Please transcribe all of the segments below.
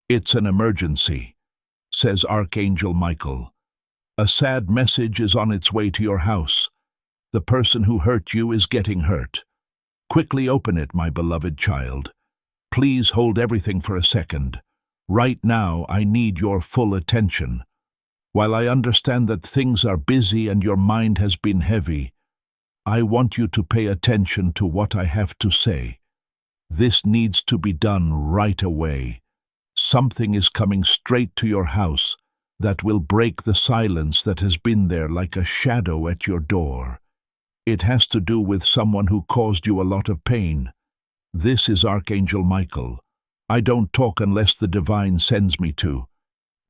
"It's an emergency," says Archangel Michael. "A sad message is on its way to your house. The person who hurt you is getting hurt. Quickly open it, my beloved child. Please hold everything for a second. Right now, I need your full attention. While I understand that things are busy and your mind has been heavy, I want you to pay attention to what I have to say. This needs to be done right away. Something is coming straight to your house that will break the silence that has been there like a shadow at your door. It has to do with someone who caused you a lot of pain. This is Archangel Michael. I don't talk unless the divine sends me to.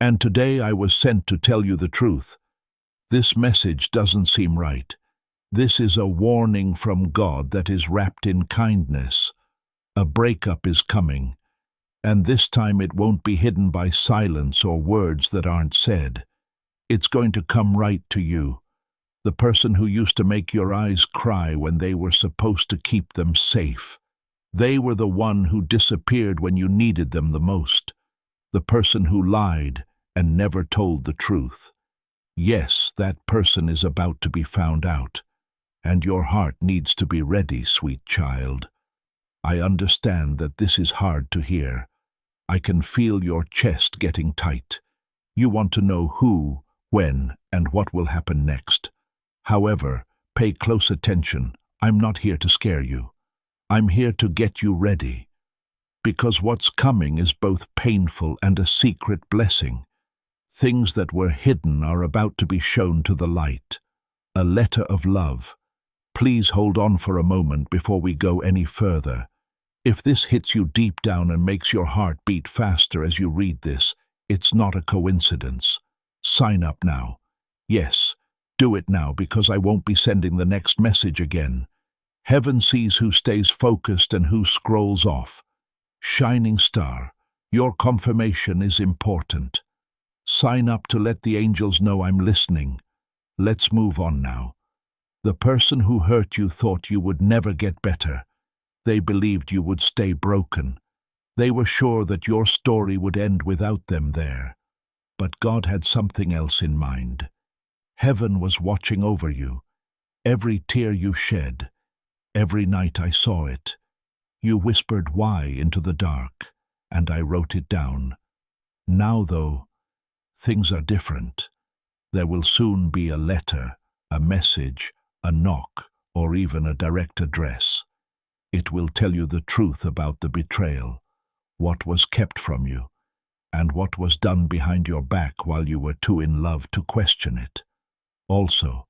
And today I was sent to tell you the truth. This message doesn't seem right. This is a warning from God that is wrapped in kindness. A breakup is coming, and this time it won't be hidden by silence or words that aren't said. It's going to come right to you. The person who used to make your eyes cry when they were supposed to keep them safe. They were the one who disappeared when you needed them the most. The person who lied and never told the truth. Yes, that person is about to be found out, and your heart needs to be ready, sweet child. I understand that this is hard to hear. I can feel your chest getting tight. You want to know who, when, and what will happen next. However, pay close attention. I'm not here to scare you. I'm here to get you ready. Because what's coming is both painful and a secret blessing. Things that were hidden are about to be shown to the light. A letter of love. Please hold on for a moment before we go any further. If this hits you deep down and makes your heart beat faster as you read this, it's not a coincidence. Sign up now. Yes, do it now, because I won't be sending the next message again. Heaven sees who stays focused and who scrolls off. Shining star, your confirmation is important. Sign up to let the angels know I'm listening. Let's move on now. The person who hurt you thought you would never get better. They believed you would stay broken. They were sure that your story would end without them there. But God had something else in mind. Heaven was watching over you. Every tear you shed, every night I saw it. You whispered why into the dark, and I wrote it down. Now, though, things are different. There will soon be a letter, a message, a knock, or even a direct address. It will tell you the truth about the betrayal, what was kept from you, and what was done behind your back while you were too in love to question it. Also,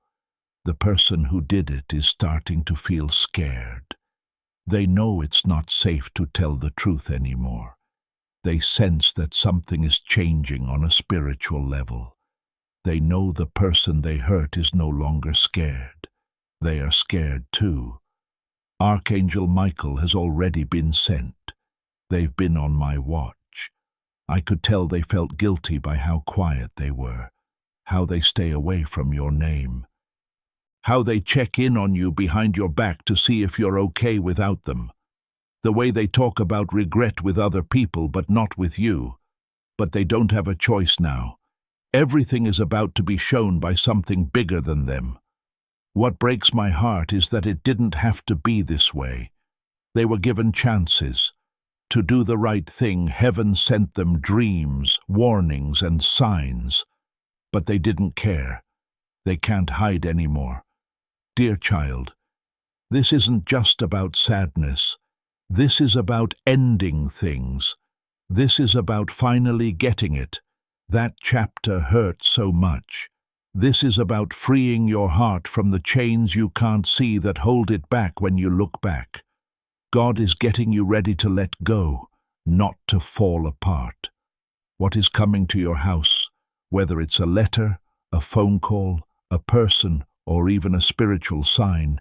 the person who did it is starting to feel scared. They know it's not safe to tell the truth anymore. They sense that something is changing on a spiritual level. They know the person they hurt is no longer scared. They are scared too. Archangel Michael has already been sent. They've been on my watch. I could tell they felt guilty by how quiet they were, how they stay away from your name, how they check in on you behind your back to see if you're okay without them, the way they talk about regret with other people but not with you. But they don't have a choice now. Everything is about to be shown by something bigger than them. What breaks my heart is that it didn't have to be this way. They were given chances. To do the right thing, heaven sent them dreams, warnings, and signs. But they didn't care. They can't hide anymore. Dear child, this isn't just about sadness. This is about ending things. This is about finally getting it. That chapter hurt so much. This is about freeing your heart from the chains you can't see that hold it back when you look back. God is getting you ready to let go, not to fall apart. What is coming to your house, whether it's a letter, a phone call, a person, or even a spiritual sign,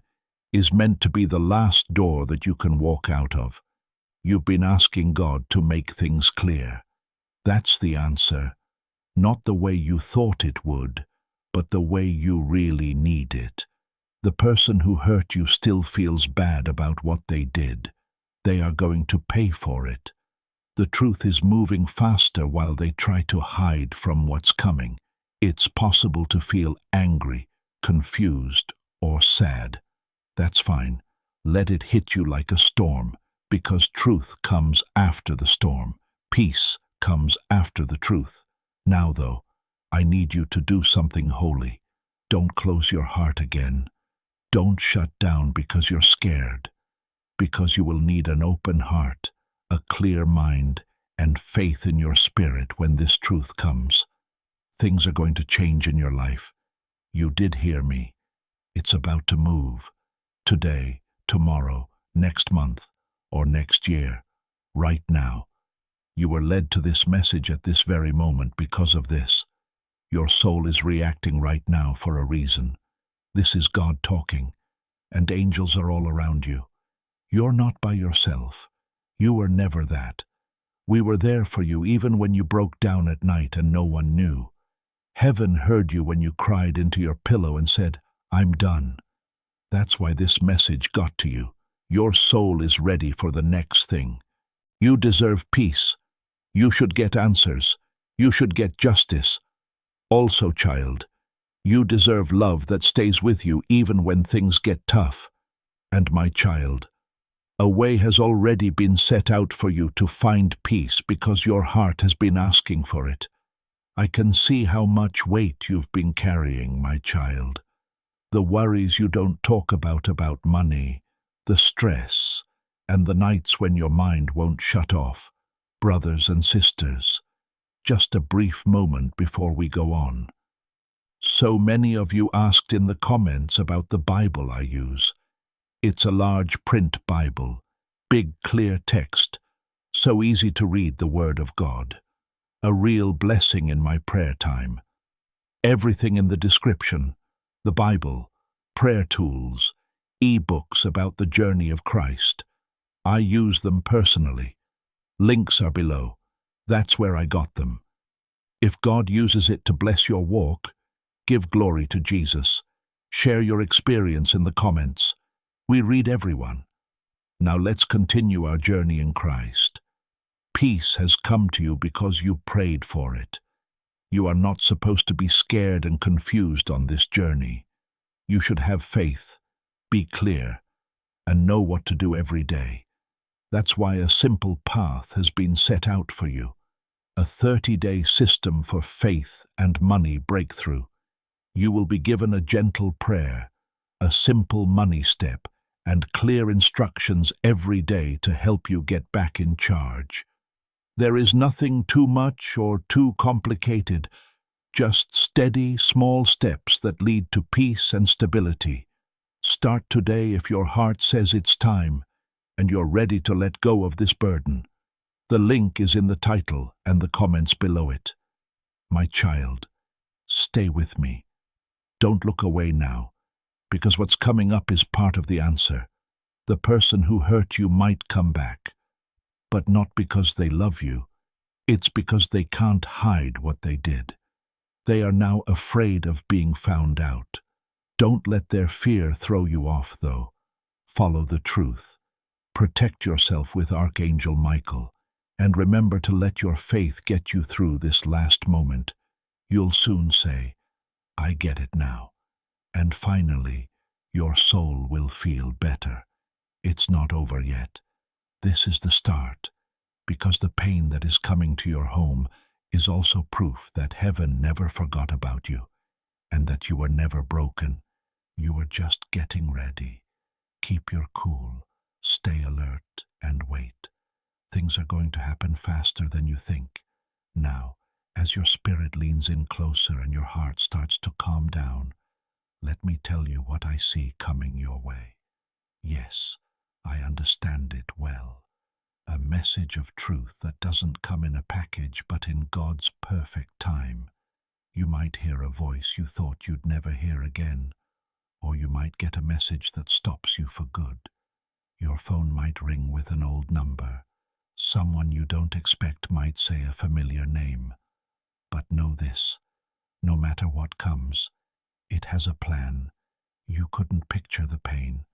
is meant to be the last door that you can walk out of. You've been asking God to make things clear. That's the answer. Not the way you thought it would, but the way you really need it. The person who hurt you still feels bad about what they did. They are going to pay for it. The truth is moving faster while they try to hide from what's coming. It's possible to feel angry, confused, or sad. That's fine. Let it hit you like a storm, because truth comes after the storm. Peace comes after the truth. Now, though, I need you to do something holy. Don't close your heart again. Don't shut down because you're scared, because you will need an open heart, a clear mind, and faith in your spirit when this truth comes. Things are going to change in your life. You did hear me. It's about to move. Today, tomorrow, next month, or next year. Right now. You were led to this message at this very moment because of this. Your soul is reacting right now for a reason. This is God talking, and angels are all around you. You're not by yourself. You were never that. We were there for you even when you broke down at night and no one knew. Heaven heard you when you cried into your pillow and said, "I'm done." That's why this message got to you. Your soul is ready for the next thing. You deserve peace. You should get answers. You should get justice. Also, child, you deserve love that stays with you even when things get tough. And my child, a way has already been set out for you to find peace because your heart has been asking for it. I can see how much weight you've been carrying, my child. The worries you don't talk about money, the stress, and the nights when your mind won't shut off. Brothers and sisters, just a brief moment before we go on. So many of you asked in the comments about the Bible I use. It's a large print Bible, big clear text, so easy to read the Word of God. A real blessing in my prayer time. Everything in the description, the Bible, prayer tools, e-books about the journey of Christ. I use them personally. Links are below. That's where I got them. If God uses it to bless your walk, give glory to Jesus. Share your experience in the comments. We read everyone. Now let's continue our journey in Christ. Peace has come to you because you prayed for it. You are not supposed to be scared and confused on this journey. You should have faith, be clear, and know what to do every day. That's why a simple path has been set out for you. A 30-day system for faith and money breakthrough. You will be given a gentle prayer, a simple money step, and clear instructions every day to help you get back in charge. There is nothing too much or too complicated, just steady, small steps that lead to peace and stability. Start today if your heart says it's time, and you're ready to let go of this burden. The link is in the title and the comments below it. My child, stay with me. Don't look away now, because what's coming up is part of the answer. The person who hurt you might come back, but not because they love you. It's because they can't hide what they did. They are now afraid of being found out. Don't let their fear throw you off, though. Follow the truth. Protect yourself with Archangel Michael, and remember to let your faith get you through this last moment. You'll soon say, "I get it now." And finally, your soul will feel better. It's not over yet. This is the start, because the pain that is coming to your home is also proof that heaven never forgot about you, and that you were never broken. You were just getting ready. Keep your cool, stay alert, and wait. Things are going to happen faster than you think. Now, as your spirit leans in closer and your heart starts to calm down, let me tell you what I see coming your way. Yes, I understand it well. A message of truth that doesn't come in a package but in God's perfect time. You might hear a voice you thought you'd never hear again, or you might get a message that stops you for good. Your phone might ring with an old number. Someone you don't expect might say a familiar name. But know this, no matter what comes, it has a plan. You couldn't picture the pain.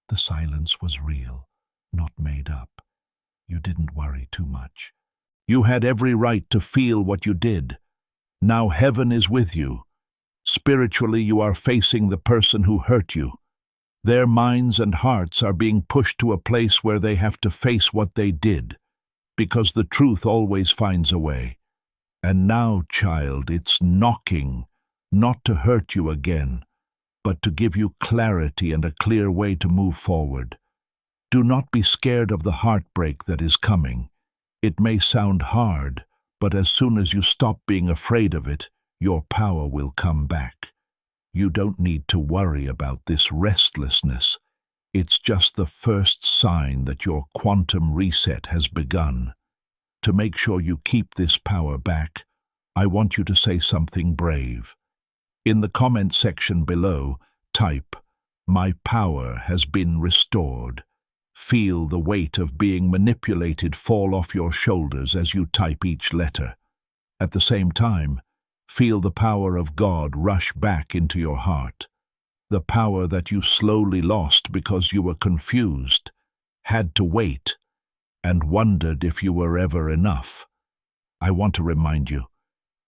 The silence was real, not made up. You didn't worry too much. You had every right to feel what you did. Now heaven is with you. Spiritually, you are facing the person who hurt you. Their minds and hearts are being pushed to a place where they have to face what they did, because the truth always finds a way. And now, child, it's knocking, not to hurt you again, but to give you clarity and a clear way to move forward. Do not be scared of the heartbreak that is coming. It may sound hard, but as soon as you stop being afraid of it, your power will come back. You don't need to worry about this restlessness. It's just the first sign that your quantum reset has begun. To make sure you keep this power back, I want you to say something brave. In the comment section below, type, "My power has been restored." Feel the weight of being manipulated fall off your shoulders as you type each letter. At the same time, feel the power of God rush back into your heart. The power that you slowly lost because you were confused, had to wait, and wondered if you were ever enough. I want to remind you,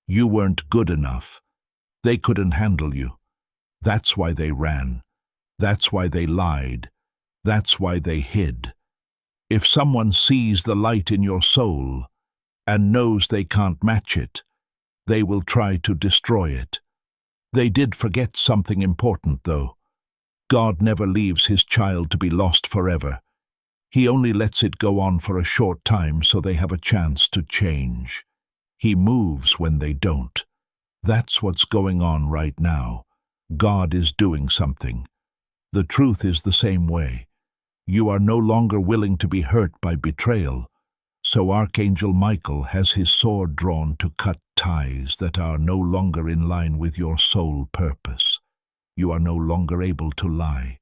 you weren't good enough. They couldn't handle you. That's why they ran. That's why they lied. That's why they hid. If someone sees the light in your soul and knows they can't match it, they will try to destroy it. They did forget something important, though. God never leaves his child to be lost forever. He only lets it go on for a short time so they have a chance to change. He moves when they don't. That's what's going on right now. God is doing something. The truth is the same way. You are no longer willing to be hurt by betrayal, so Archangel Michael has his sword drawn to cut ties that are no longer in line with your soul purpose. You are no longer able to lie.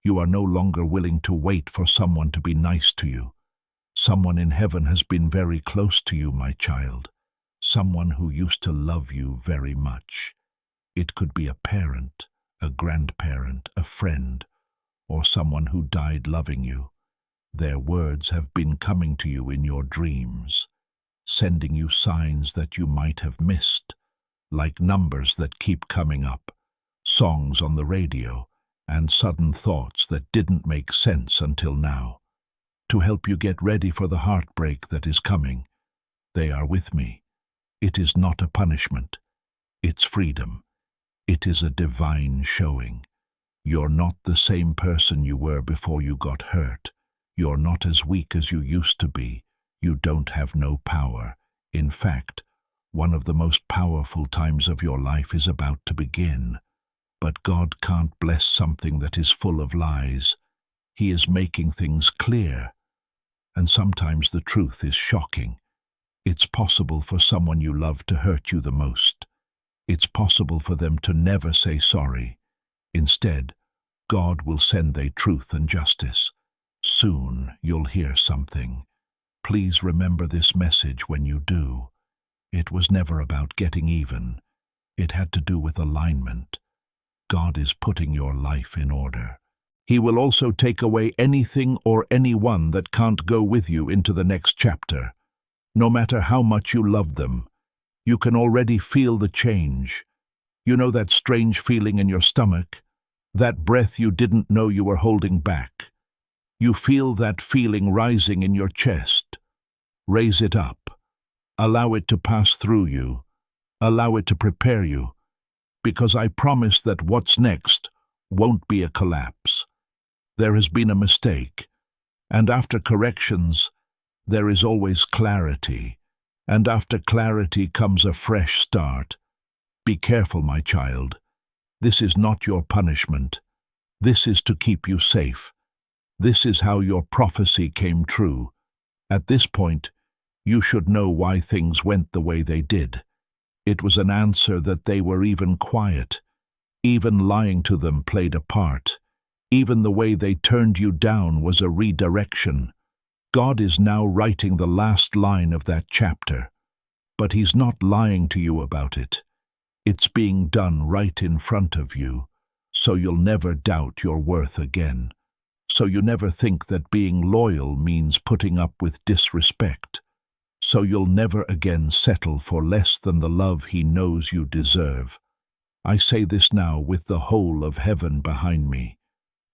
You are no longer willing to wait for someone to be nice to you. Someone in heaven has been very close to you, my child. Someone who used to love you very much. It could be a parent, a grandparent, a friend, or someone who died loving you. Their words have been coming to you in your dreams, sending you signs that you might have missed, like numbers that keep coming up, songs on the radio, and sudden thoughts that didn't make sense until now. To help you get ready for the heartbreak that is coming, they are with me. It is not a punishment. It's freedom. It is a divine showing. You're not the same person you were before you got hurt. You're not as weak as you used to be. You don't have no power. In fact, one of the most powerful times of your life is about to begin. But God can't bless something that is full of lies. He is making things clear. And sometimes the truth is shocking. It's possible for someone you love to hurt you the most. It's possible for them to never say sorry. Instead, God will send their truth and justice. Soon you'll hear something. Please remember this message when you do. It was never about getting even. It had to do with alignment. God is putting your life in order. He will also take away anything or anyone that can't go with you into the next chapter. No matter how much you love them, you can already feel the change. You know that strange feeling in your stomach? That breath you didn't know you were holding back. You feel that feeling rising in your chest. Raise it up. Allow it to pass through you. Allow it to prepare you. Because I promise that what's next won't be a collapse. There has been a mistake, and after corrections, there is always clarity, and after clarity comes a fresh start. Be careful, my child. This is not your punishment. This is to keep you safe. This is how your prophecy came true. At this point, you should know why things went the way they did. It was an answer that they were even quiet. Even lying to them played a part. Even the way they turned you down was a redirection. God is now writing the last line of that chapter. But He's not lying to you about it. It's being done right in front of you, so you'll never doubt your worth again. So you never think that being loyal means putting up with disrespect. so you'll never again settle for less than the love He knows you deserve. I say this now with the whole of heaven behind me.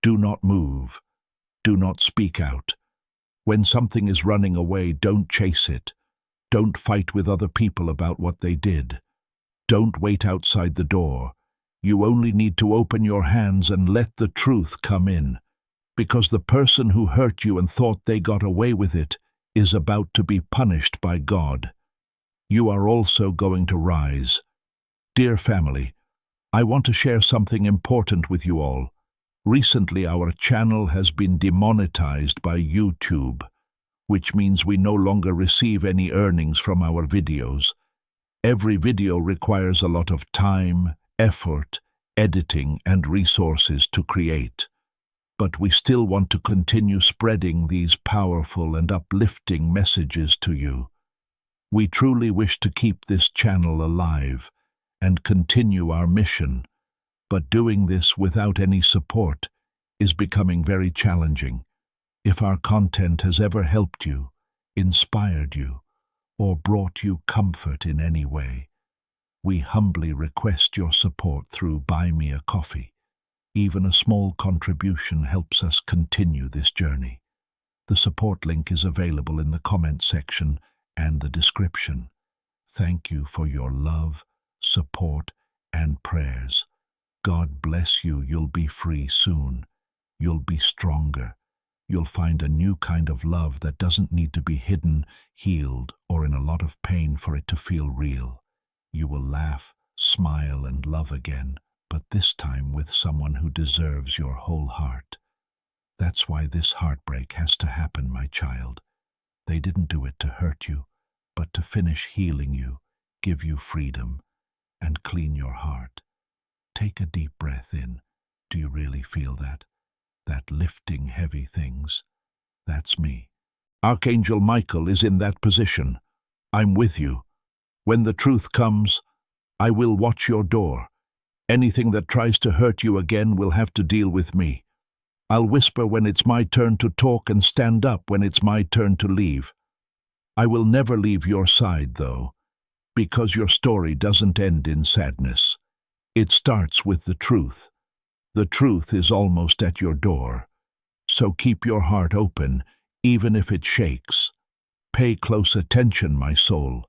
Do not move. Do not speak out. When something is running away, don't chase it. Don't fight with other people about what they did. Don't wait outside the door. You only need to open your hands and let the truth come in, because the person who hurt you and thought they got away with it is about to be punished by God. You are also going to rise. Dear family, I want to share something important with you all. Recently, our channel has been demonetized by YouTube, which means we no longer receive any earnings from our videos. Every video requires a lot of time, effort, editing, and resources to create. But we still want to continue spreading these powerful and uplifting messages to you. We truly wish to keep this channel alive and continue our mission, but doing this without any support is becoming very challenging. If our content has ever helped you, inspired you, or brought you comfort in any way, we humbly request your support through Buy Me a Coffee. Even a small contribution helps us continue this journey. The support link is available in the comment section and the description. Thank you for your love, support, and prayers. God bless you. You'll be free soon. You'll be stronger. You'll find a new kind of love that doesn't need to be hidden, healed, or in a lot of pain for it to feel real. You will laugh, smile, and love again, but this time with someone who deserves your whole heart. That's why this heartbreak has to happen, my child. They didn't do it to hurt you, but to finish healing you, give you freedom, and clean your heart. Take a deep breath in. Do you really feel that? That lifting heavy things? That's me. Archangel Michael is in that position. I'm with you. When the truth comes, I will watch your door. Anything that tries to hurt you again will have to deal with me. I'll whisper when it's my turn to talk and stand up when it's my turn to leave. I will never leave your side, though, because your story doesn't end in sadness. It starts with the truth. The truth is almost at your door. So keep your heart open, even if it shakes. Pay close attention, my soul,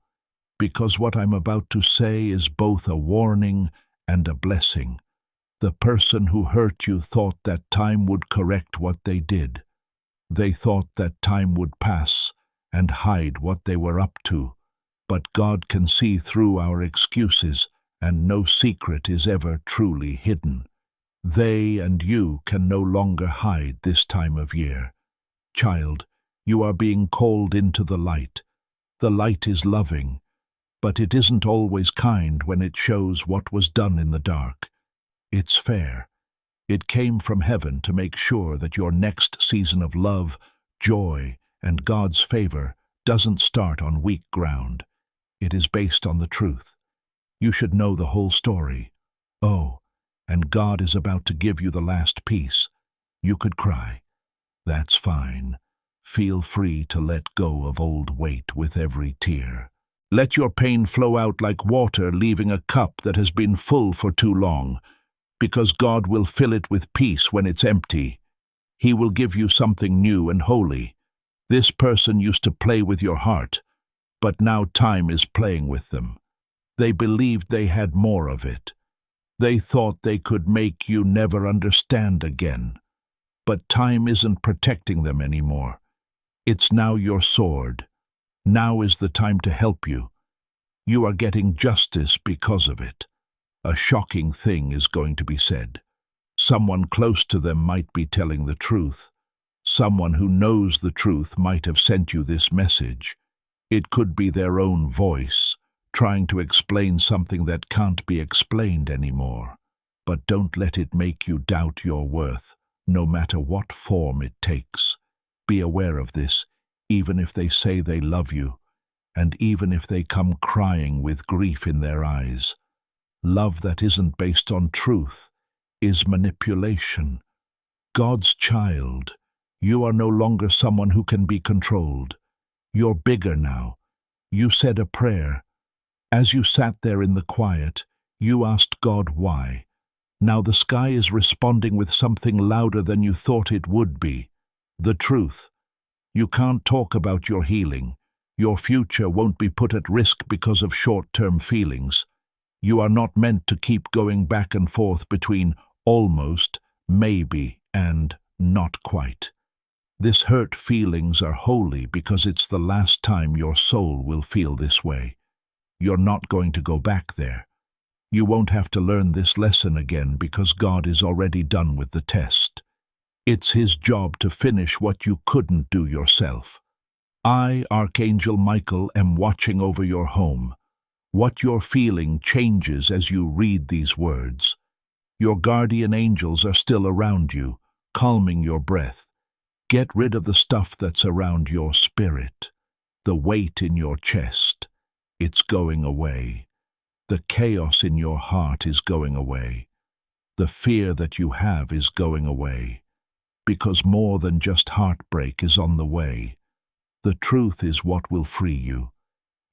because what I'm about to say is both a warning and a blessing. The person who hurt you thought that time would correct what they did. They thought that time would pass and hide what they were up to. But God can see through our excuses, and no secret is ever truly hidden. They and you can no longer hide this time of year. Child, you are being called into the light. The light is loving, but it isn't always kind when it shows what was done in the dark. It's fair. It came from heaven to make sure that your next season of love, joy, and God's favor doesn't start on weak ground. It is based on the truth. You should know the whole story. Oh, and God is about to give you the last piece. You could cry. That's fine. Feel free to let go of old weight with every tear. Let your pain flow out like water leaving a cup that has been full for too long, because God will fill it with peace when it's empty. He will give you something new and holy. This person used to play with your heart, but now time is playing with them. They believed they had more of it. They thought they could make you never understand again. But time isn't protecting them anymore. It's now your sword. Now is the time to help you. You are getting justice because of it. A shocking thing is going to be said. Someone close to them might be telling the truth. Someone who knows the truth might have sent you this message. It could be their own voice, trying to explain something that can't be explained anymore. But don't let it make you doubt your worth, no matter what form it takes. Be aware of this, even if they say they love you, and even if they come crying with grief in their eyes. Love that isn't based on truth is manipulation. God's child, you are no longer someone who can be controlled. You're bigger now. You said a prayer. As you sat there in the quiet, you asked God why. Now the sky is responding with something louder than you thought it would be. The truth. You can't talk about your healing. Your future won't be put at risk because of short-term feelings. You are not meant to keep going back and forth between almost, maybe, and not quite. This hurt feelings are holy because it's the last time your soul will feel this way. You're not going to go back there. You won't have to learn this lesson again because God is already done with the test. It's His job to finish what you couldn't do yourself. I, Archangel Michael, am watching over your home. What you're feeling changes as you read these words. Your guardian angels are still around you, calming your breath. Get rid of the stuff that's around your spirit. The weight in your chest. It's going away. The chaos in your heart is going away. The fear that you have is going away. Because more than just heartbreak is on the way. The truth is what will free you.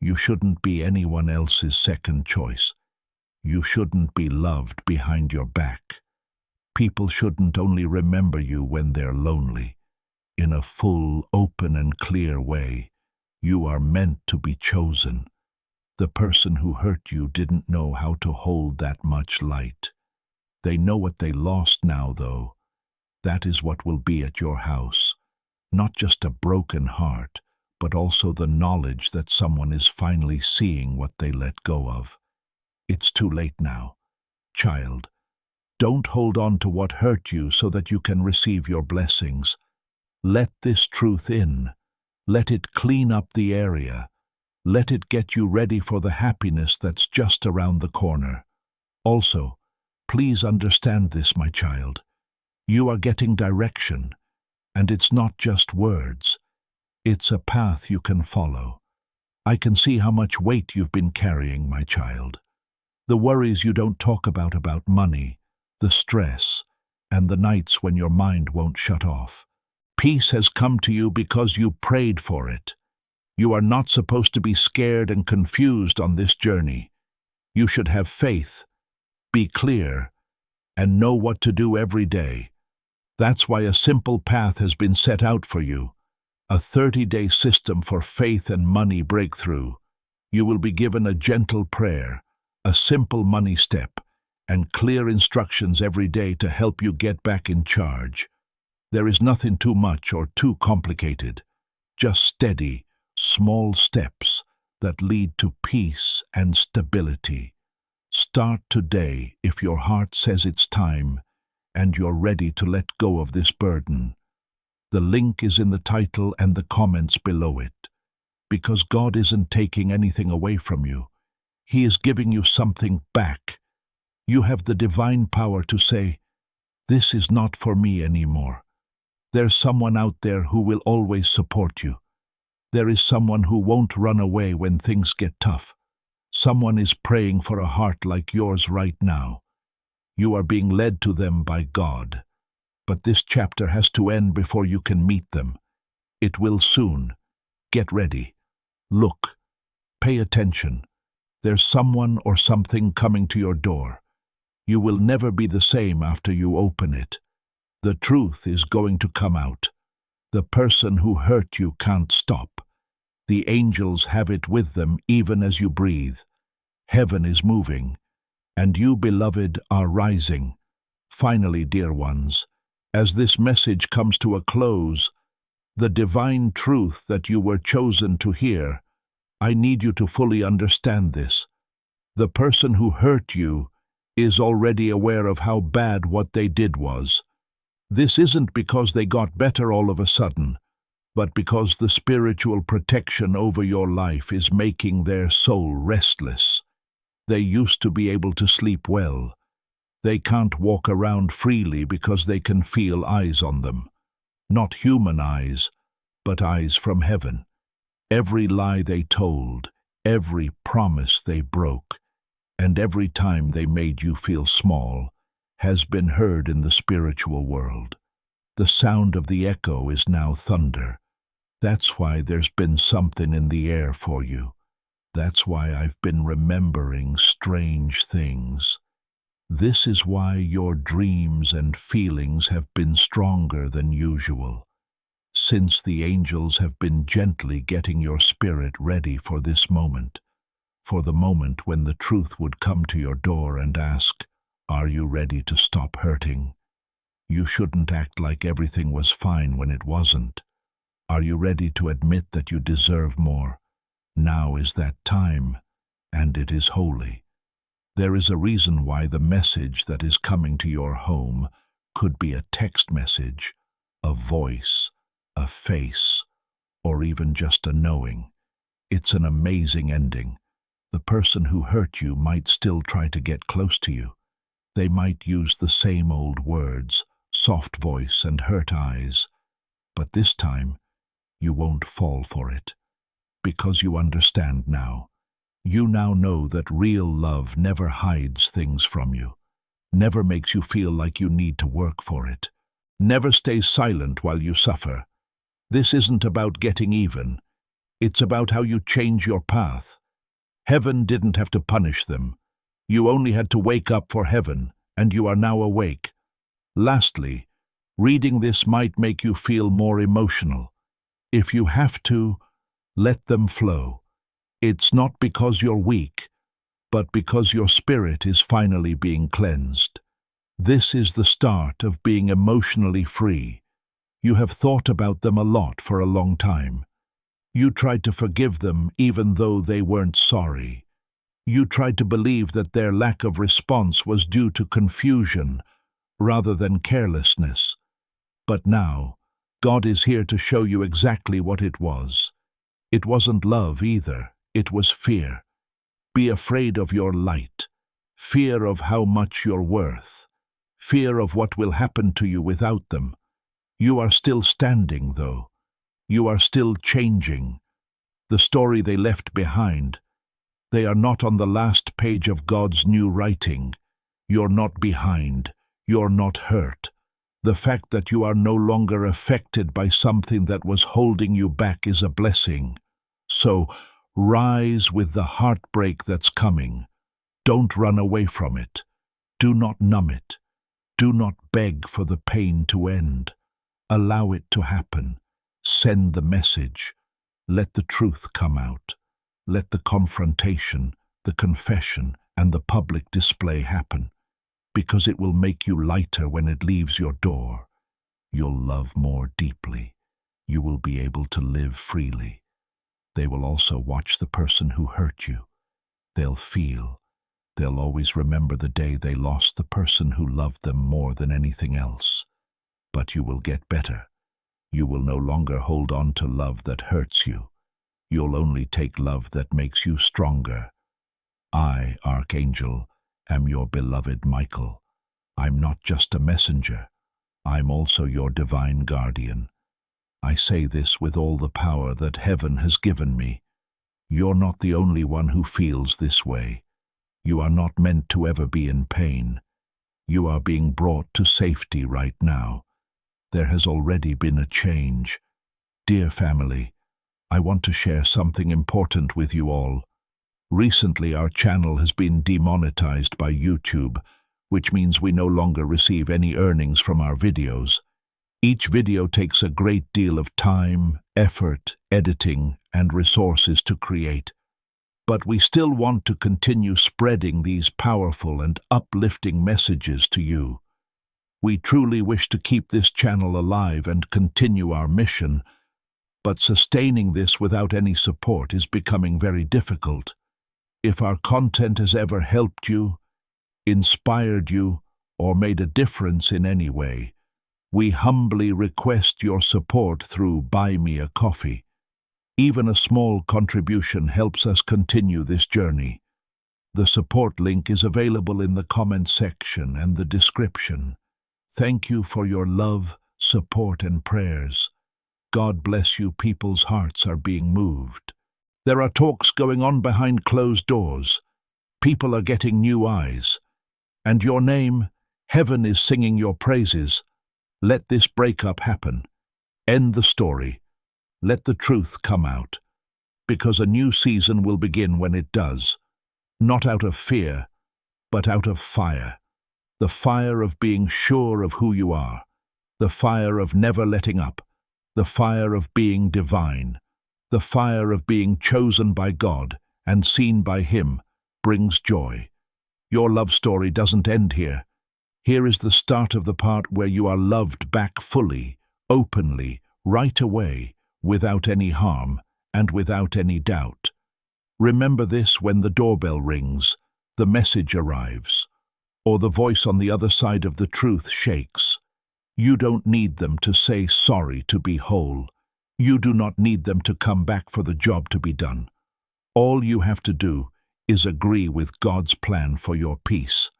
You shouldn't be anyone else's second choice. You shouldn't be loved behind your back. People shouldn't only remember you when they're lonely. In a full, open and clear way, you are meant to be chosen. The person who hurt you didn't know how to hold that much light. They know what they lost now, though. That is what will be at your house. Not just a broken heart, but also the knowledge that someone is finally seeing what they let go of. It's too late now. Child, don't hold on to what hurt you so that you can receive your blessings. Let this truth in. Let it clean up the area. Let it get you ready for the happiness that's just around the corner. Also, please understand this, my child. You are getting direction, and it's not just words. It's a path you can follow. I can see how much weight you've been carrying, my child. The worries you don't talk about money, the stress, and the nights when your mind won't shut off. Peace has come to you because you prayed for it. You are not supposed to be scared and confused on this journey. You should have faith, be clear, and know what to do every day. That's why a simple path has been set out for you, a 30-day system for faith and money breakthrough. You will be given a gentle prayer, a simple money step, and clear instructions every day to help you get back in charge. There is nothing too much or too complicated, just steady, small steps that lead to peace and stability. Start today if your heart says it's time and you're ready to let go of this burden. The link is in the title and the comments below it. Because God isn't taking anything away from you. He is giving you something back. You have the divine power to say, "This is not for me anymore." There's someone out there who will always support you. There is someone who won't run away when things get tough. Someone is praying for a heart like yours right now. You are being led to them by God. But this chapter has to end before you can meet them. It will soon. Get ready. Look. Pay attention. There's someone or something coming to your door. You will never be the same after you open it. The truth is going to come out. The person who hurt you can't stop. The angels have it with them even as you breathe. Heaven is moving, and you, beloved, are rising. Finally, dear ones, as this message comes to a close, the divine truth that you were chosen to hear, I need you to fully understand this. The person who hurt you is already aware of how bad what they did was. This isn't because they got better all of a sudden, but because the spiritual protection over your life is making their soul restless. They used to be able to sleep well. They can't walk around freely because they can feel eyes on them. Not human eyes, but eyes from heaven. Every lie they told, every promise they broke, and every time they made you feel small, has been heard in the spiritual world. The sound of the echo is now thunder. That's why there's been something in the air for you. That's why I've been remembering strange things. This is why your dreams and feelings have been stronger than usual, since the angels have been gently getting your spirit ready for this moment, for the moment when the truth would come to your door and ask, "Are you ready to stop hurting? You shouldn't act like everything was fine when it wasn't. Are you ready to admit that you deserve more? Now is that time, and it is holy." There is a reason why the message that is coming to your home could be a text message, a voice, a face, or even just a knowing. It's an amazing ending. The person who hurt you might still try to get close to you. They might use the same old words, soft voice and hurt eyes, but this time you won't fall for it, because you understand now. You now know that real love never hides things from you, never makes you feel like you need to work for it, never stays silent while you suffer. This isn't about getting even. It's about how you change your path. Heaven didn't have to punish them. You only had to wake up for heaven, and you are now awake. Lastly, reading this might make you feel more emotional. If you have to, let them flow. It's not because you're weak, but because your spirit is finally being cleansed. This is the start of being emotionally free. You have thought about them a lot for a long time. You tried to forgive them even though they weren't sorry. You tried to believe that their lack of response was due to confusion rather than carelessness. But now, God is here to show you exactly what it was. It wasn't love either. It was fear. Be afraid of your light, fear of how much you're worth, fear of what will happen to you without them. You are still standing, though. You are still changing. The story they left behind, they are not on the last page of God's new writing. You're not behind. You're not hurt. The fact that you are no longer affected by something that was holding you back is a blessing. So, rise with the heartbreak that's coming. Don't run away from it. Do not numb it. Do not beg for the pain to end. Allow it to happen. Send the message. Let the truth come out. Let the confrontation, the confession, and the public display happen, because it will make you lighter when it leaves your door. You'll love more deeply. You will be able to live freely. They will also watch the person who hurt you. They'll feel. They'll always remember the day they lost the person who loved them more than anything else. But you will get better. You will no longer hold on to love that hurts you. You'll only take love that makes you stronger. I, Archangel, am your beloved Michael. I'm not just a messenger. I'm also your divine guardian. I say this with all the power that heaven has given me. You're not the only one who feels this way. You are not meant to ever be in pain. You are being brought to safety right now. There has already been a change. Dear family, I want to share something important with you all. Recently, our channel has been demonetized by YouTube, which means we no longer receive any earnings from our videos. Each video takes a great deal of time, effort, editing, and resources to create. But we still want to continue spreading these powerful and uplifting messages to you. We truly wish to keep this channel alive and continue our mission, but sustaining this without any support is becoming very difficult. If our content has ever helped you, inspired you, or made a difference in any way, we humbly request your support through Buy Me a Coffee. Even a small contribution helps us continue this journey. The support link is available in the comment section and the description. Thank you for your love, support, and prayers. God bless you. People's hearts are being moved. There are talks going on behind closed doors. People are getting new eyes. And your name, heaven is singing your praises. Let this breakup happen. End the story. Let the truth come out. because a new season will begin when it does, not out of fear, but out of fire. The fire of being sure of who you are, the fire of never letting up, the fire of being divine, the fire of being chosen by God and seen by Him brings joy. Your love story doesn't end here. Here is the start of the part where you are loved back fully, openly, right away, without any harm and without any doubt. Remember this when the doorbell rings, the message arrives, or the voice on the other side of the truth shakes. You don't need them to say sorry to be whole. You do not need them to come back for the job to be done. All you have to do is agree with God's plan for your peace.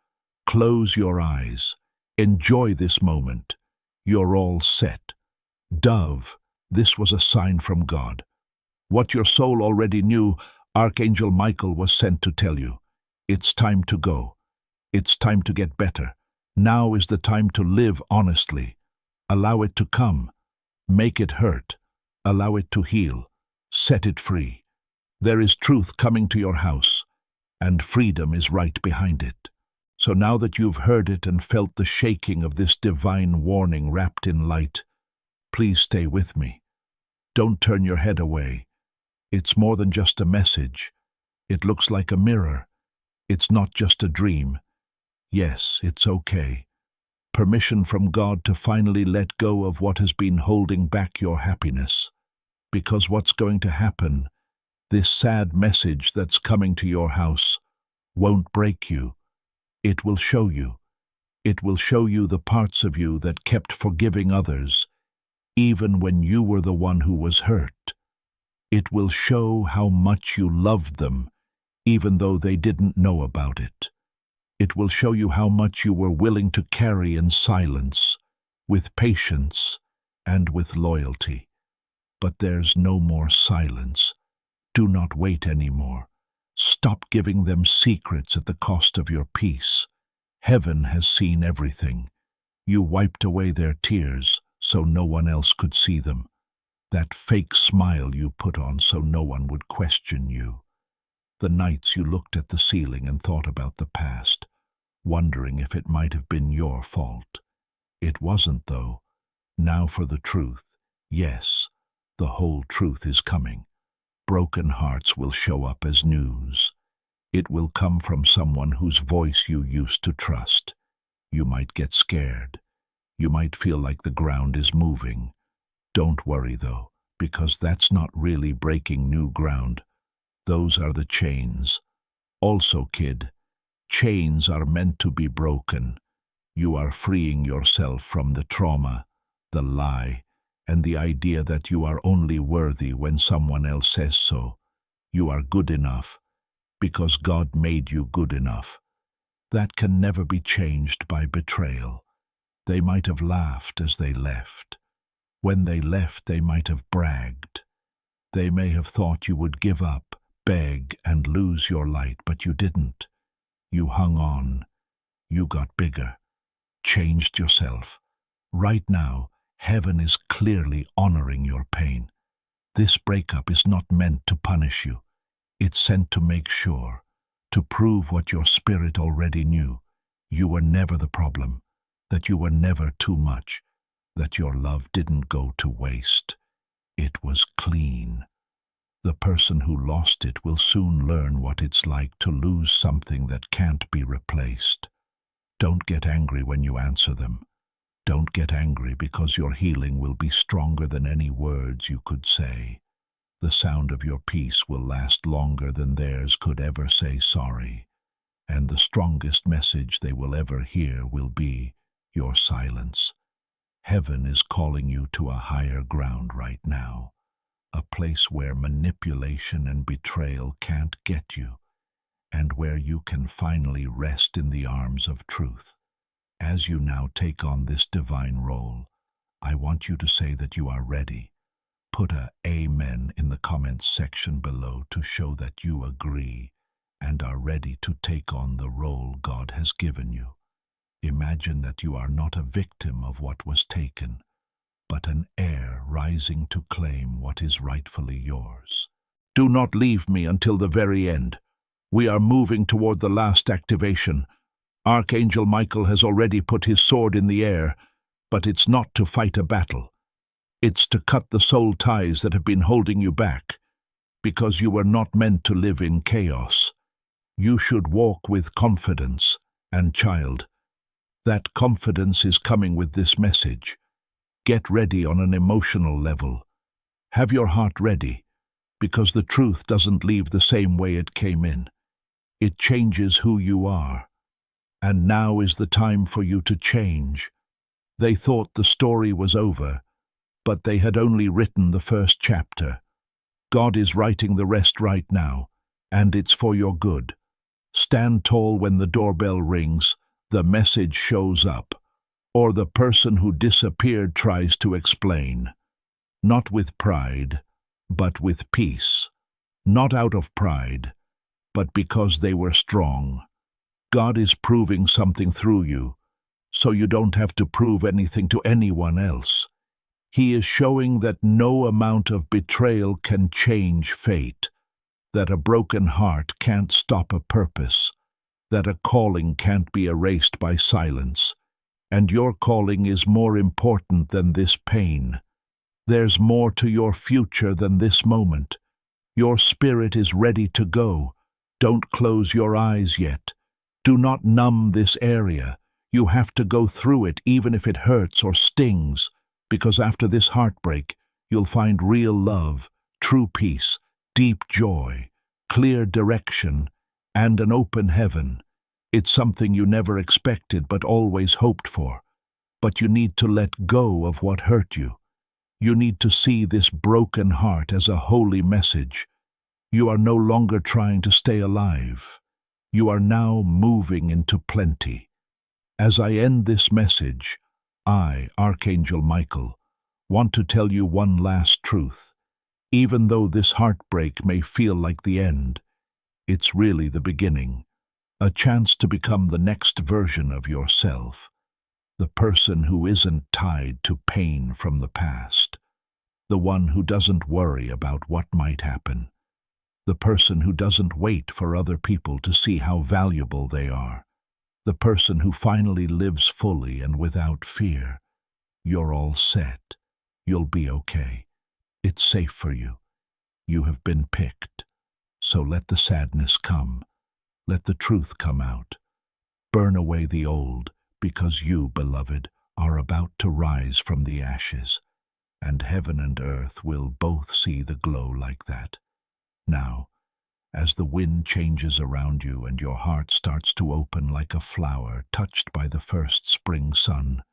Close your eyes. Enjoy this moment. You're all set. Dove, this was a sign from God. What your soul already knew, Archangel Michael was sent to tell you. It's time to go. It's time to get better. Now is the time to live honestly. Allow it to come. Make it hurt. Allow it to heal. Set it free. There is truth coming to your house, and freedom is right behind it. So now that you've heard it and felt the shaking of this divine warning wrapped in light, please stay with me. Don't turn your head away. It's more than just a message. It looks like a mirror. It's not just a dream. Yes, it's okay. Permission from God to finally let go of what has been holding back your happiness. Because what's going to happen, this sad message that's coming to your house, won't break you. It will show you. It will show you the parts of you that kept forgiving others, even when you were the one who was hurt. It will show how much you loved them, even though they didn't know about it. It will show you how much you were willing to carry in silence, with patience, and with loyalty. But there's no more silence. Do not wait anymore. Stop giving them secrets at the cost of your peace. Heaven has seen everything. You wiped away their tears so no one else could see them. That fake smile you put on so no one would question you. The nights you looked at the ceiling and thought about the past, wondering if it might have been your fault. It wasn't, though. Now for the truth. Yes, the whole truth is coming. Broken hearts will show up as news. It will come from someone whose voice you used to trust. You might get scared. You might feel like the ground is moving. Don't worry, though, because that's not really breaking new ground. Those are the chains. Also, kid, chains are meant to be broken. You are freeing yourself from the trauma, the lie, and the idea that you are only worthy when someone else says so. You are good enough, because God made you good enough. That can never be changed by betrayal. They might have laughed as they left. When they left, they might have bragged. They may have thought you would give up, beg, and lose your light, but you didn't. You hung on. You got bigger. Changed yourself. Right now, heaven is clearly honoring your pain. This breakup is not meant to punish you. It's sent to make sure, to prove what your spirit already knew. You were never the problem, that you were never too much, that your love didn't go to waste. It was clean. The person who lost it will soon learn what it's like to lose something that can't be replaced. Don't get angry when you answer them. Don't get angry, because your healing will be stronger than any words you could say. The sound of your peace will last longer than theirs could ever say sorry. And the strongest message they will ever hear will be your silence. Heaven is calling you to a higher ground right now, a place where manipulation and betrayal can't get you, and where you can finally rest in the arms of truth. As you now take on this divine role, I want you to say that you are ready. Put a Amen in the comments section below to show that you agree and are ready to take on the role God has given you. Imagine that you are not a victim of what was taken, but an heir rising to claim what is rightfully yours. Do not leave me until the very end. We are moving toward the last activation. Archangel Michael has already put his sword in the air, but it's not to fight a battle. It's to cut the soul ties that have been holding you back, because you were not meant to live in chaos. You should walk with confidence, and child, that confidence is coming with this message. Get ready on an emotional level. Have your heart ready, because the truth doesn't leave the same way it came in. It changes who you are. And now is the time for you to change. They thought the story was over, but they had only written the first chapter. God is writing the rest right now, and it's for your good. Stand tall when the doorbell rings, the message shows up, or the person who disappeared tries to explain. Not with pride, but with peace. Not out of pride, but because they were strong. God is proving something through you, so you don't have to prove anything to anyone else. He is showing that no amount of betrayal can change fate, that a broken heart can't stop a purpose, that a calling can't be erased by silence, and your calling is more important than this pain. There's more to your future than this moment. Your spirit is ready to go. Don't close your eyes yet. Do not numb this area. You have to go through it even if it hurts or stings, because after this heartbreak, you'll find real love, true peace, deep joy, clear direction, and an open heaven. It's something you never expected but always hoped for. But you need to let go of what hurt you. You need to see this broken heart as a holy message. You are no longer trying to stay alive. You are now moving into plenty. As I end this message, I, Archangel Michael, want to tell you one last truth. Even though this heartbreak may feel like the end, it's really the beginning. A chance to become the next version of yourself. The person who isn't tied to pain from the past. The one who doesn't worry about what might happen. The person who doesn't wait for other people to see how valuable they are. The person who finally lives fully and without fear. You're all set. You'll be okay. It's safe for you. You have been picked. So let the sadness come. Let the truth come out. Burn away the old, because you, beloved, are about to rise from the ashes, and heaven and earth will both see the glow like that. Now, as the wind changes around you and your heart starts to open like a flower touched by the first spring sun,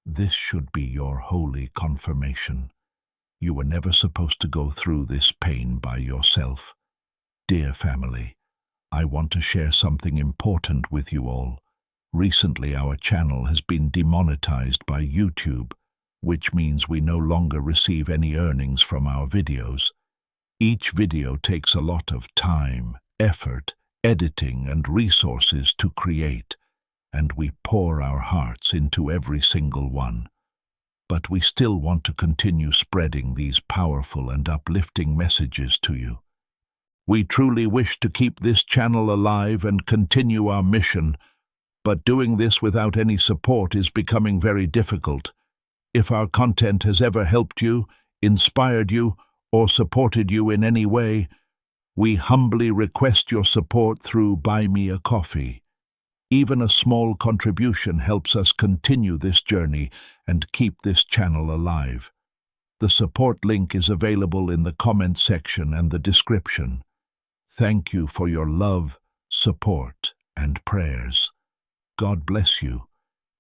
this should be your holy confirmation. You were never supposed to go through this pain by yourself. Dear family, I want to share something important with you all. Recently, our channel has been demonetized by YouTube, which means we no longer receive any earnings from our videos. Each video takes a lot of time, effort, editing, and resources to create, and we pour our hearts into every single one. But we still want to continue spreading these powerful and uplifting messages to you. We truly wish to keep this channel alive and continue our mission, but doing this without any support is becoming very difficult. If our content has ever helped you, inspired you, or supported you in any way, we humbly request your support through Buy Me a Coffee. Even a small contribution helps us continue this journey and keep this channel alive. The support link is available in the comment section and the description. Thank you for your love, support, and prayers. God bless you,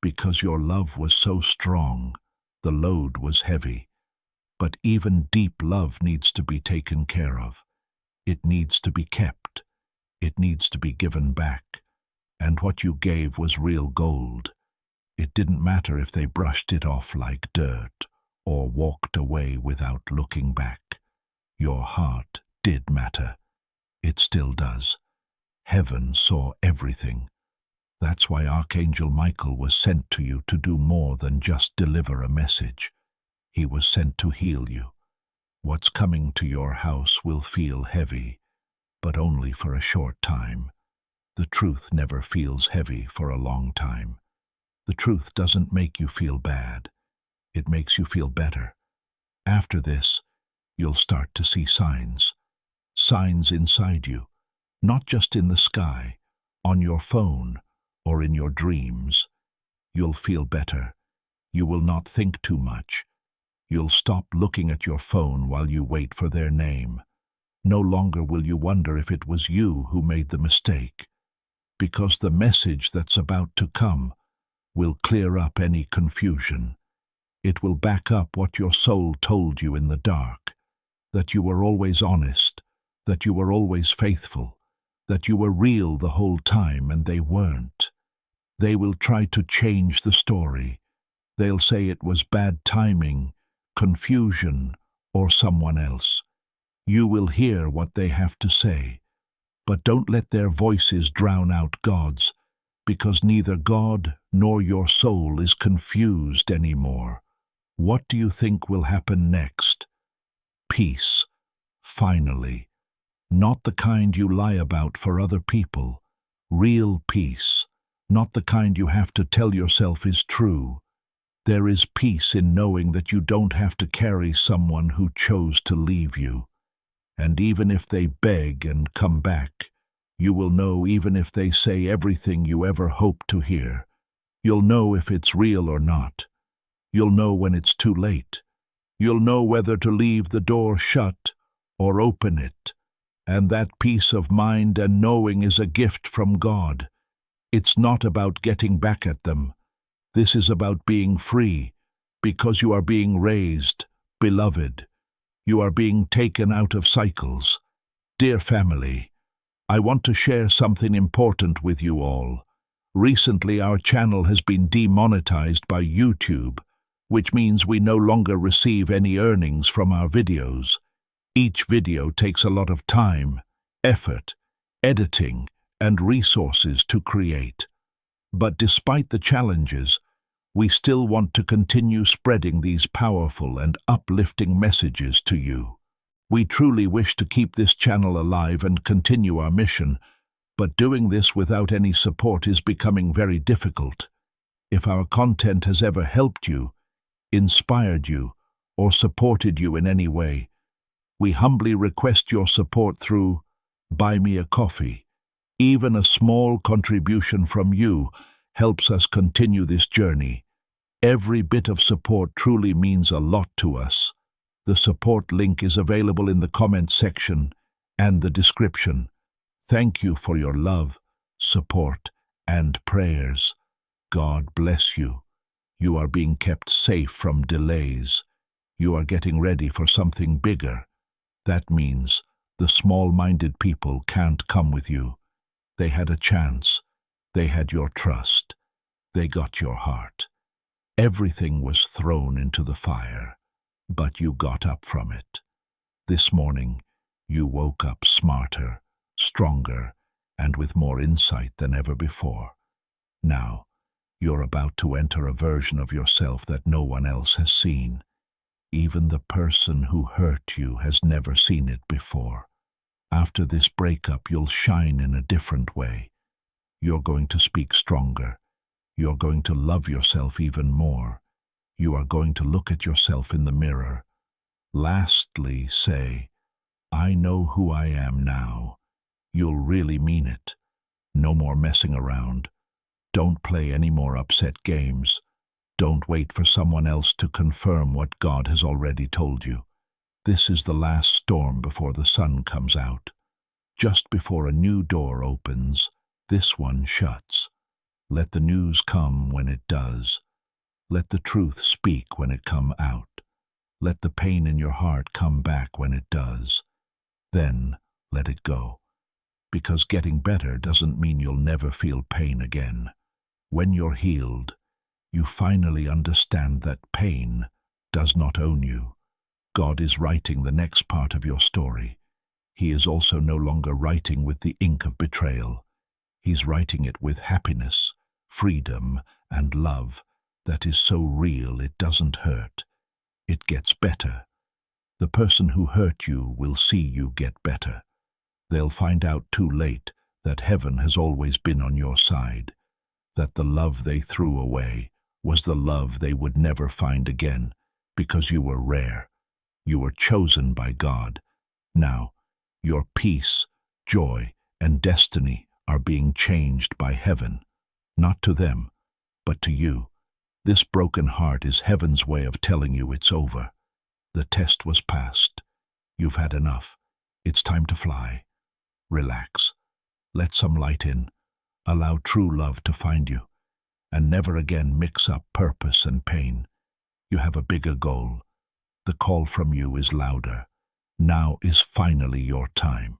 because your love was so strong, the load was heavy. But even deep love needs to be taken care of. It needs to be kept. It needs to be given back. And what you gave was real gold. It didn't matter if they brushed it off like dirt or walked away without looking back. Your heart did matter. It still does. Heaven saw everything. That's why Archangel Michael was sent to you to do more than just deliver a message. He was sent to heal you. What's coming to your house will feel heavy, but only for a short time. The truth never feels heavy for a long time. The truth doesn't make you feel bad. It makes you feel better. After this, you'll start to see signs. Signs inside you, not just in the sky, on your phone, or in your dreams. You'll feel better. You will not think too much. You'll stop looking at your phone while you wait for their name. No longer will you wonder if it was you who made the mistake, because the message that's about to come will clear up any confusion. It will back up what your soul told you in the dark, that you were always honest, that you were always faithful, that you were real the whole time and they weren't. They will try to change the story. They'll say it was bad timing, confusion, or someone else. You will hear what they have to say, but don't let their voices drown out God's, because neither God nor your soul is confused anymore. What do you think will happen next? Peace, finally. Not the kind you lie about for other people. Real peace, not the kind you have to tell yourself is true. There is peace in knowing that you don't have to carry someone who chose to leave you. And even if they beg and come back, you will know. Even if they say everything you ever hoped to hear, you'll know if it's real or not. You'll know when it's too late. You'll know whether to leave the door shut or open it. And that peace of mind and knowing is a gift from God. It's not about getting back at them. This is about being free, because you are being raised, beloved. You are being taken out of cycles. Dear family, I want to share something important with you all. Recently, our channel has been demonetized by YouTube, which means we no longer receive any earnings from our videos. Each video takes a lot of time, effort, editing, and resources to create. But despite the challenges, we still want to continue spreading these powerful and uplifting messages to you. We truly wish to keep this channel alive and continue our mission, but doing this without any support is becoming very difficult. If our content has ever helped you, inspired you, or supported you in any way, we humbly request your support through Buy Me a Coffee. Even a small contribution from you helps us continue this journey. Every bit of support truly means a lot to us. The support link is available in the comment section and the description. Thank you for your love, support, and prayers. God bless you. You are being kept safe from delays. You are getting ready for something bigger. That means the small-minded people can't come with you. They had a chance. They had your trust. They got your heart. Everything was thrown into the fire, but you got up from it. This morning, you woke up smarter, stronger, and with more insight than ever before. Now, you're about to enter a version of yourself that no one else has seen. Even the person who hurt you has never seen it before. After this breakup, you'll shine in a different way. You're going to speak stronger. You're going to love yourself even more. You are going to look at yourself in the mirror. Lastly, say, I know who I am now. You'll really mean it. No more messing around. Don't play any more upset games. Don't wait for someone else to confirm what God has already told you. This is the last storm before the sun comes out. Just before a new door opens, this one shuts. Let the news come when it does. Let the truth speak when it come out. Let the pain in your heart come back when it does. Then let it go. Because getting better doesn't mean you'll never feel pain again. When you're healed, you finally understand that pain does not own you. God is writing the next part of your story. He is also no longer writing with the ink of betrayal. He's writing it with happiness, freedom, and love that is so real it doesn't hurt. It gets better. The person who hurt you will see you get better. They'll find out too late that heaven has always been on your side, that the love they threw away was the love they would never find again, because you were rare. You were chosen by God. Now, your peace, joy, and destiny are being changed by heaven, not to them, but to you. This broken heart is heaven's way of telling you it's over. The test was passed. You've had enough. It's time to fly. Relax. Let some light in. Allow true love to find you. And never again mix up purpose and pain. You have a bigger goal. The call from you is louder. Now is finally your time.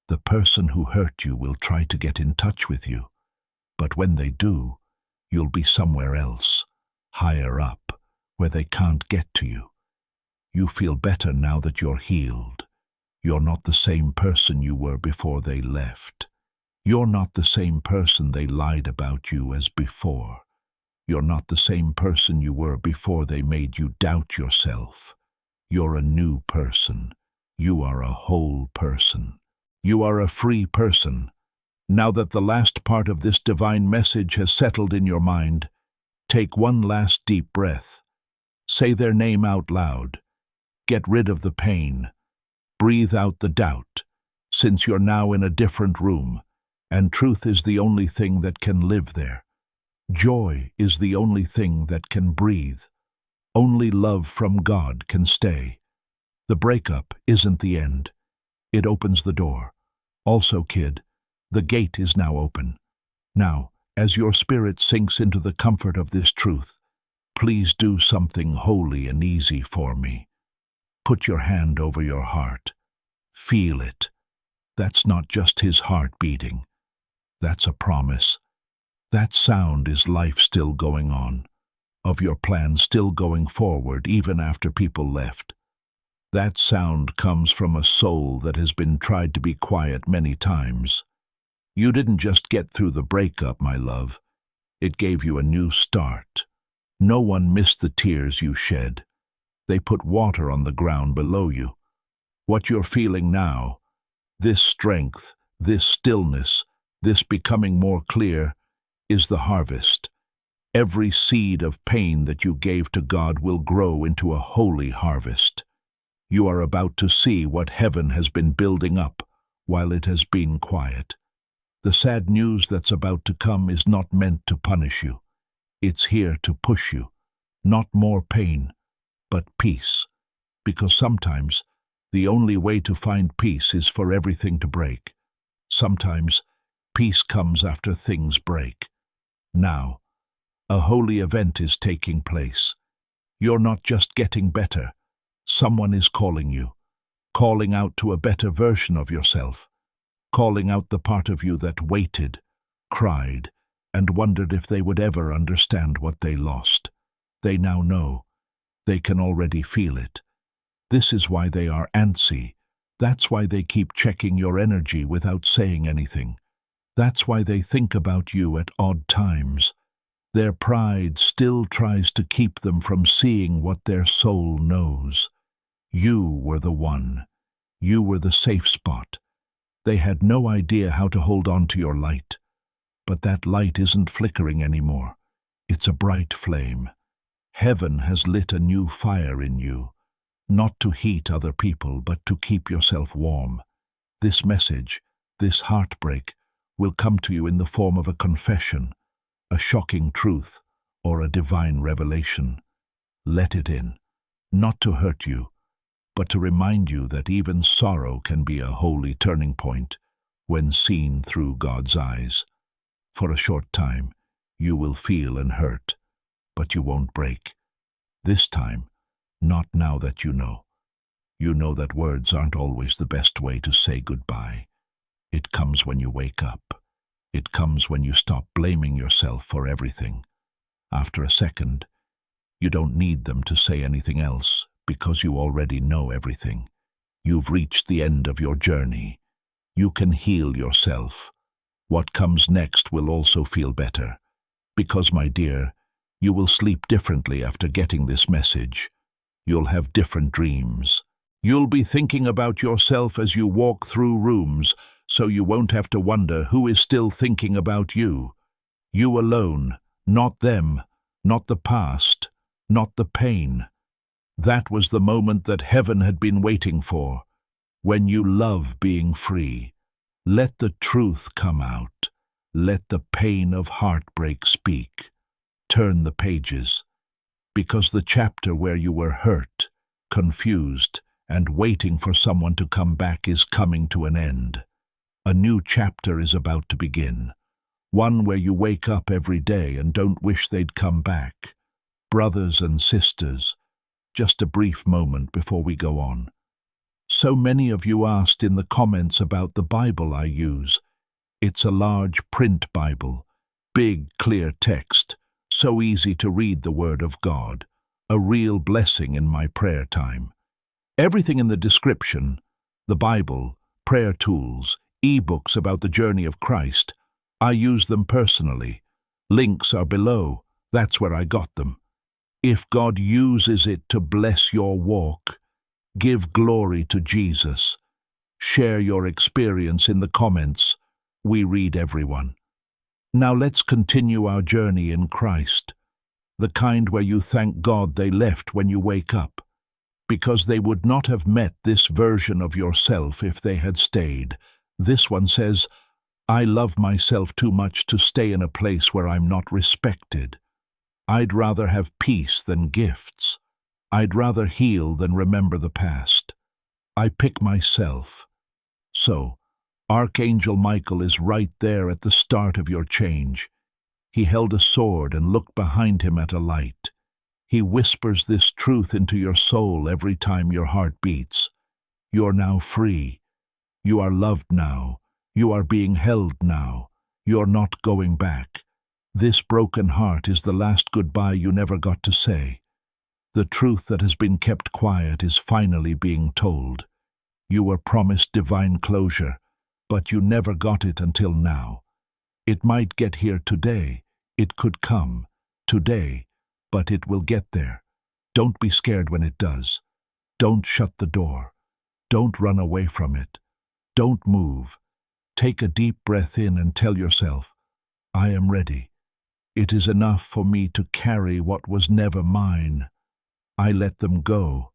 The person who hurt you will try to get in touch with you. But when they do, you'll be somewhere else, higher up, where they can't get to you. You feel better now that you're healed. You're not the same person you were before they left. You're not the same person they lied about you as before. You're not the same person you were before they made you doubt yourself. You're a new person. You are a whole person. You are a free person. Now that the last part of this divine message has settled in your mind, take one last deep breath. Say their name out loud. Get rid of the pain. Breathe out the doubt, since you're now in a different room, and truth is the only thing that can live there. Joy is the only thing that can breathe. Only love from God can stay. The breakup isn't the end. It opens the door. Also, kid, the gate is now open. Now, as your spirit sinks into the comfort of this truth, please do something holy and easy for me. Put your hand over your heart. Feel it. That's not just his heart beating. That's a promise. That sound is life still going on, of your plan still going forward even after people left. That sound comes from a soul that has been tried to be quiet many times. You didn't just get through the breakup, my love. It gave you a new start. No one missed the tears you shed. They put water on the ground below you. What you're feeling now, this strength, this stillness, this becoming more clear, is the harvest. Every seed of pain that you gave to God will grow into a holy harvest. You are about to see what heaven has been building up while it has been quiet. The sad news that's about to come is not meant to punish you. It's here to push you. Not more pain, but peace. Because sometimes the only way to find peace is for everything to break. Sometimes peace comes after things break. Now, a holy event is taking place. You're not just getting better. Someone is calling you, calling out to a better version of yourself, calling out the part of you that waited, cried, and wondered if they would ever understand what they lost. They now know. They can already feel it. This is why they are antsy. That's why they keep checking your energy without saying anything. That's why they think about you at odd times. Their pride still tries to keep them from seeing what their soul knows. You were the one. You were the safe spot. They had no idea how to hold on to your light. But that light isn't flickering anymore. It's a bright flame. Heaven has lit a new fire in you, not to heat other people, but to keep yourself warm. This message, this heartbreak, will come to you in the form of a confession, a shocking truth, or a divine revelation. Let it in, not to hurt you, but to remind you that even sorrow can be a holy turning point when seen through God's eyes. For a short time, you will feel and hurt, but you won't break. This time, not now that you know. You know that words aren't always the best way to say goodbye. It comes when you wake up. It comes when you stop blaming yourself for everything. After a second, you don't need them to say anything else because you already know everything. You've reached the end of your journey. You can heal yourself. What comes next will also feel better. Because, my dear, you will sleep differently after getting this message. You'll have different dreams, You'll be thinking about yourself as you walk through rooms, so you won't have to wonder who is still thinking about you. You alone, not them, not the past, not the pain. That was the moment that heaven had been waiting for. When you love being free, let the truth come out. Let the pain of heartbreak speak. Turn the pages, because the chapter where you were hurt, confused, and waiting for someone to come back is coming to an end. A new chapter is about to begin, one where you wake up every day and don't wish they'd come back. Brothers and sisters, just a brief moment before we go on. So many of you asked in the comments about the Bible I use. It's a large print Bible, big, clear text, so easy to read the Word of God, a real blessing in my prayer time. Everything in the description, the Bible, prayer tools, e-books about the journey of Christ, I use them personally. Links are below, that's where I got them. If God uses it to bless your walk, give glory to Jesus. Share your experience in the comments. We read everyone. Now let's continue our journey in Christ, the kind where you thank God they left when you wake up, because they would not have met this version of yourself if they had stayed. This one says, I love myself too much to stay in a place where I'm not respected. I'd rather have peace than gifts. I'd rather heal than remember the past. I pick myself. So, Archangel Michael is right there at the start of your change. He held a sword and looked behind him at a light. He whispers this truth into your soul every time your heart beats. You're now free. You are loved now. You are being held now. You're not going back. This broken heart is the last goodbye you never got to say. The truth that has been kept quiet is finally being told. You were promised divine closure, but you never got it until now. It might get here today. It could come today, but it will get there. Don't be scared when it does. Don't shut the door. Don't run away from it. Don't move. Take a deep breath in and tell yourself, I am ready. It is enough for me to carry what was never mine. I let them go.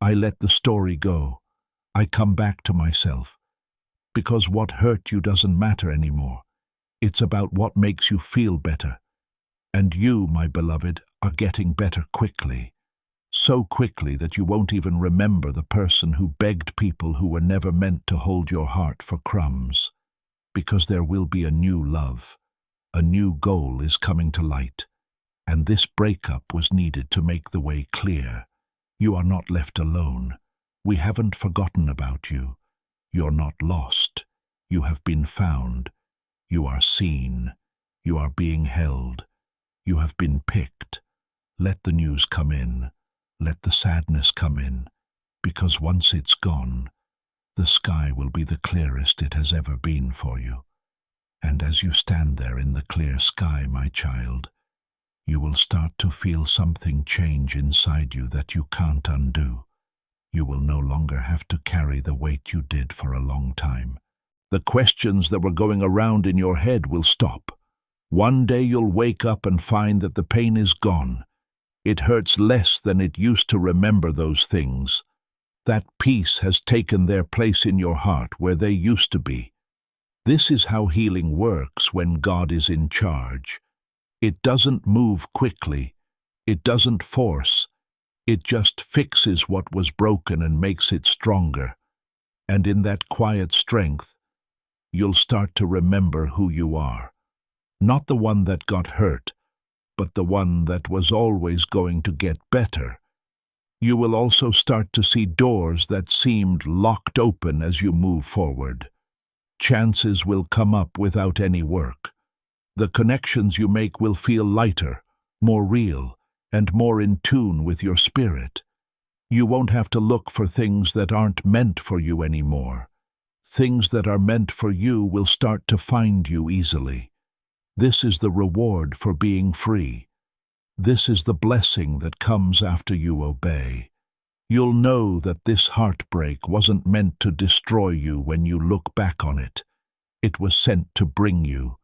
I let the story go. I come back to myself. Because what hurt you doesn't matter anymore. It's about what makes you feel better. And you, my beloved, are getting better quickly. So quickly that you won't even remember the person who begged people who were never meant to hold your heart for crumbs. Because there will be a new love. A new goal is coming to light. And this breakup was needed to make the way clear. You are not left alone. We haven't forgotten about you. You're not lost. You have been found. You are seen. You are being held. You have been picked. Let the news come in. Let the sadness come in. Because once it's gone, the sky will be the clearest it has ever been for you. And as you stand there in the clear sky, my child, you will start to feel something change inside you that you can't undo. You will no longer have to carry the weight you did for a long time. The questions that were going around in your head will stop. One day you'll wake up and find that the pain is gone. It hurts less than it used to remember those things. That peace has taken their place in your heart where they used to be. This is how healing works when God is in charge. It doesn't move quickly. It doesn't force. It just fixes what was broken and makes it stronger. And in that quiet strength, you'll start to remember who you are. Not the one that got hurt, but the one that was always going to get better. You will also start to see doors that seemed locked open as you move forward. Chances will come up without any work. The connections you make will feel lighter, more real, and more in tune with your spirit. You won't have to look for things that aren't meant for you anymore. Things that are meant for you will start to find you easily. This is the reward for being free. This is the blessing that comes after you obey. You'll know that this heartbreak wasn't meant to destroy you when you look back on it. It was sent to bring you,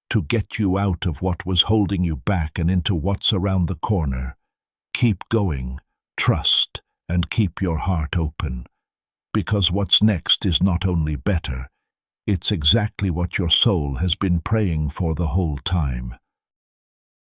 to get you out of what was holding you back and into what's around the corner. Keep going, trust, and keep your heart open. Because what's next is not only better, it's exactly what your soul has been praying for the whole time.